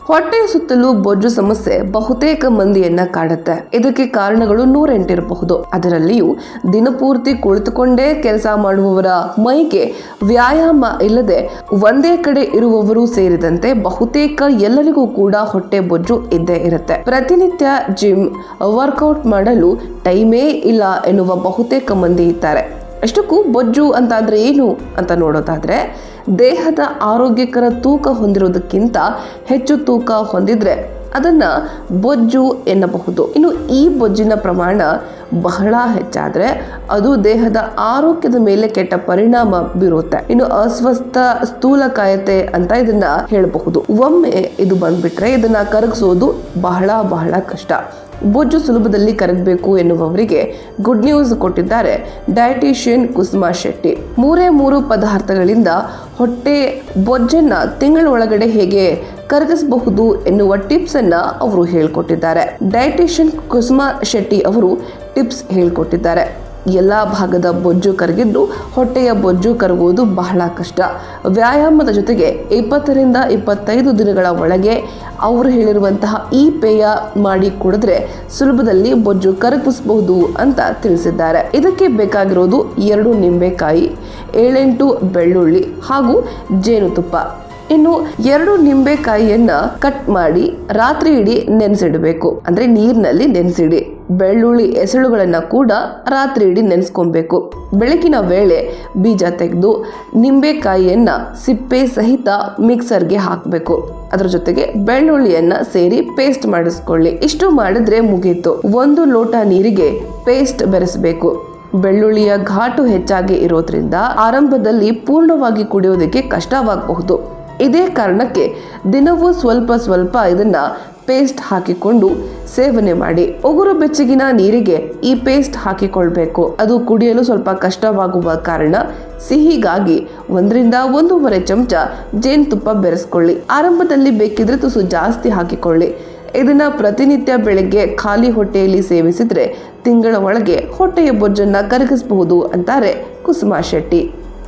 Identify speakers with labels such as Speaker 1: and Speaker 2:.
Speaker 1: ಹೊಟ್ಟೆಯ ಸುತ್ತಲೂ ಬೊಜ್ಜು ಸಮಸ್ಯೆ ಬಹುತೇಕ ಮಂದಿಯನ್ನ ಕಾಡುತ್ತೆ. ಇದಕ್ಕೆ ಕಾರಣಗಳು 108 ಇರಬಹುದು. ಅದರಲ್ಲಿಯೂ ದಿನಪೂರ್ತಿ ಕುಳಿತುಕೊಂಡೇ ಕೆಲಸ ಮಾಡುವವರ, ಮೈಗೆ ವ್ಯಾಯಾಮ ಇಲ್ಲದೆ ಒಂದೇ ಕಡೆ ಇರುವವರು ಸೇರಿದಂತೆ ಬಹುತೇಕ ಎಲ್ಲರಿಗೂ ಕೂಡ ಹೊಟ್ಟೆ ಬೊಜ್ಜು ಇದ್ದೇ ಇರುತ್ತೆ. ಪ್ರತಿನಿತ್ಯ ಜಿಮ್, ವರ್ಕೌಟ್ ಮಾಡಲು ಟೈಮೇ ಇಲ್ಲ ಎನ್ನುವ ಬಹುತೇಕ ಮಂದಿ ಇದ್ದಾರೆ. ಅಷ್ಟಕ್ಕೂ ಬೊಜ್ಜು ಅಂತಾದ್ರೆ ಏನು ಅಂತ ನೋಡೋದಾದ್ರೆ, ದೇಹದ ಆರೋಗ್ಯಕರ ತೂಕ ಹೊಂದಿರೋದಕ್ಕಿಂತ ಹೆಚ್ಚು ತೂಕ ಹೊಂದಿದ್ರೆ ಅದನ್ನ ಬೊಜ್ಜು ಎನ್ನಬಹುದು. ಇನ್ನು ಈ ಬೊಜ್ಜಿನ ಪ್ರಮಾಣ ಬಹಳ ಹೆಚ್ಚಾದ್ರೆ ಅದು ದೇಹದ ಆರೋಗ್ಯದ ಮೇಲೆ ಕೆಟ್ಟ ಪರಿಣಾಮ ಬೀರುತ್ತೆ. ಇನ್ನು ಅಸ್ವಸ್ಥ ಸ್ಥೂಲಕಾಯತೆ ಅಂತ ಇದನ್ನ ಹೇಳಬಹುದು. ಒಮ್ಮೆ ಇದು ಬಂದ್ಬಿಟ್ರೆ ಇದನ್ನ ಕರಗಿಸೋದು ಬಹಳ ಕಷ್ಟ. ಬೊಜ್ಜು ಸುಲಭದಲ್ಲಿ ಕರಗಬೇಕು ಎನ್ನುವವರಿಗೆ ಗುಡ್ ನ್ಯೂಸ್ ಕೊಟ್ಟಿದ್ದಾರೆ ಡಯಟಿಷಿಯನ್ ಕುಸುಮಾ ಶೆಟ್ಟಿ. 3 ಪದಾರ್ಥಗಳಿಂದ ಹೊಟ್ಟೆ ಬೊಜ್ಜನ್ನ ತಿಂಗಳ ಒಳಗಡೆ ಹೇಗೆ ಕರಗಿಸಬಹುದು ಎನ್ನುವ ಟಿಪ್ಸ್ ಅನ್ನ ಅವರು ಹೇಳ್ಕೊಟ್ಟಿದ್ದಾರೆ. ಡಯಟಿಷಿಯನ್ ಕುಸುಮಾ ಶೆಟ್ಟಿ ಅವರು ಟಿಪ್ಸ್ ಹೇಳ್ಕೊಟ್ಟಿದ್ದಾರೆ. ಎಲ್ಲಾ ಭಾಗದ ಬೊಜ್ಜು ಕರಗಿದ್ದು ಹೊಟ್ಟೆಯ ಬೊಜ್ಜು ಕರಗುವುದು ಬಹಳ ಕಷ್ಟ. ವ್ಯಾಯಾಮದ ಜೊತೆಗೆ 20 ರಿಂದ 25 ದಿನಗಳ ಒಳಗೆ ಅವರು ಹೇಳಿರುವಂತಹ ಈ ಪೇಯ ಮಾಡಿ ಕುಡಿದ್ರೆ ಸುಲಭದಲ್ಲಿ ಬೊಜ್ಜು ಕರಗಿಸಬಹುದು ಅಂತ ತಿಳಿಸಿದ್ದಾರೆ. ಇದಕ್ಕೆ ಬೇಕಾಗಿರೋದು 2 ನಿಂಬೆಕಾಯಿ, 7-8 ಬೆಳ್ಳುಳ್ಳಿ ಹಾಗೂ ಜೇನುತುಪ್ಪ. ಇನ್ನು 2 ನಿಂಬೆಕಾಯಿಯನ್ನ ಕಟ್ ಮಾಡಿ ರಾತ್ರಿ ಇಡೀ ನೆನೆಸಿಡಬೇಕು. ಅಂದ್ರೆ ನೀರಿನಲ್ಲಿ ನೆನೆಸಿಡಿ. ಬೆಳ್ಳುಳ್ಳಿ ಎಸಳುಗಳನ್ನ ಕೂಡ ರಾತ್ರಿ ಇಡೀ ನೆನೆಸ್ಕೊಬೇಕು. ಬೆಳಗಿನ ವೇಳೆ ಬೀಜ ತೆಗೆದು ನಿಂಬೆಕಾಯಿಯನ್ನ ಸಿಪ್ಪೆ ಸಹಿತ ಮಿಕ್ಸರ್ಗೆ ಹಾಕಬೇಕು. ಅದರ ಜೊತೆಗೆ ಬೆಳ್ಳುಳ್ಳಿಯನ್ನ ಸೇರಿ ಪೇಸ್ಟ್ ಮಾಡಿಸ್ಕೊಳ್ಳಿ. ಇಷ್ಟು ಮಾಡಿದ್ರೆ ಮುಗೀತು. 1 ಲೋಟ ನೀರಿಗೆ ಪೇಸ್ಟ್ ಬೆರೆಸಬೇಕು. ಬೆಳ್ಳುಳ್ಳಿಯ ಘಾಟು ಹೆಚ್ಚಾಗಿ ಇರೋದ್ರಿಂದ ಆರಂಭದಲ್ಲಿ ಪೂರ್ಣವಾಗಿ ಕುಡಿಯೋದಕ್ಕೆ ಕಷ್ಟವಾಗಬಹುದು. ಇದೇ ಕಾರಣಕ್ಕೆ ದಿನವೂ ಸ್ವಲ್ಪ ಇದನ್ನ ಪೇಸ್ಟ್ ಹಾಕಿಕೊಂಡು ಸೇವನೆ ಮಾಡಿ. ಉಗುರು ಬೆಚ್ಚಗಿನ ನೀರಿಗೆ ಈ ಪೇಸ್ಟ್ ಹಾಕಿಕೊಳ್ಬೇಕು. ಅದು ಕುಡಿಯಲು ಸ್ವಲ್ಪ ಕಷ್ಟವಾಗುವ ಕಾರಣ ಸಿಹಿಗಾಗಿ 1 ರಿಂದ 1.5 ಚಮಚ ಜೇನುತುಪ್ಪ ಬೆರೆಸ್ಕೊಳ್ಳಿ. ಆರಂಭದಲ್ಲಿ ಬೇಕಿದ್ರೆ ತುಸು ಜಾಸ್ತಿ ಹಾಕಿಕೊಳ್ಳಿ. ಇದನ್ನ ಪ್ರತಿನಿತ್ಯ ಬೆಳಗ್ಗೆ ಖಾಲಿ ಹೊಟ್ಟೆಯಲ್ಲಿ ಸೇವಿಸಿದ್ರೆ ತಿಂಗಳ ಒಳಗೆ ಹೊಟ್ಟೆಯ ಬೊಜ್ಜನ್ನ ಕರಗಿಸಬಹುದು ಅಂತಾರೆ ಕುಸುಮಾ ಶೆಟ್ಟಿ.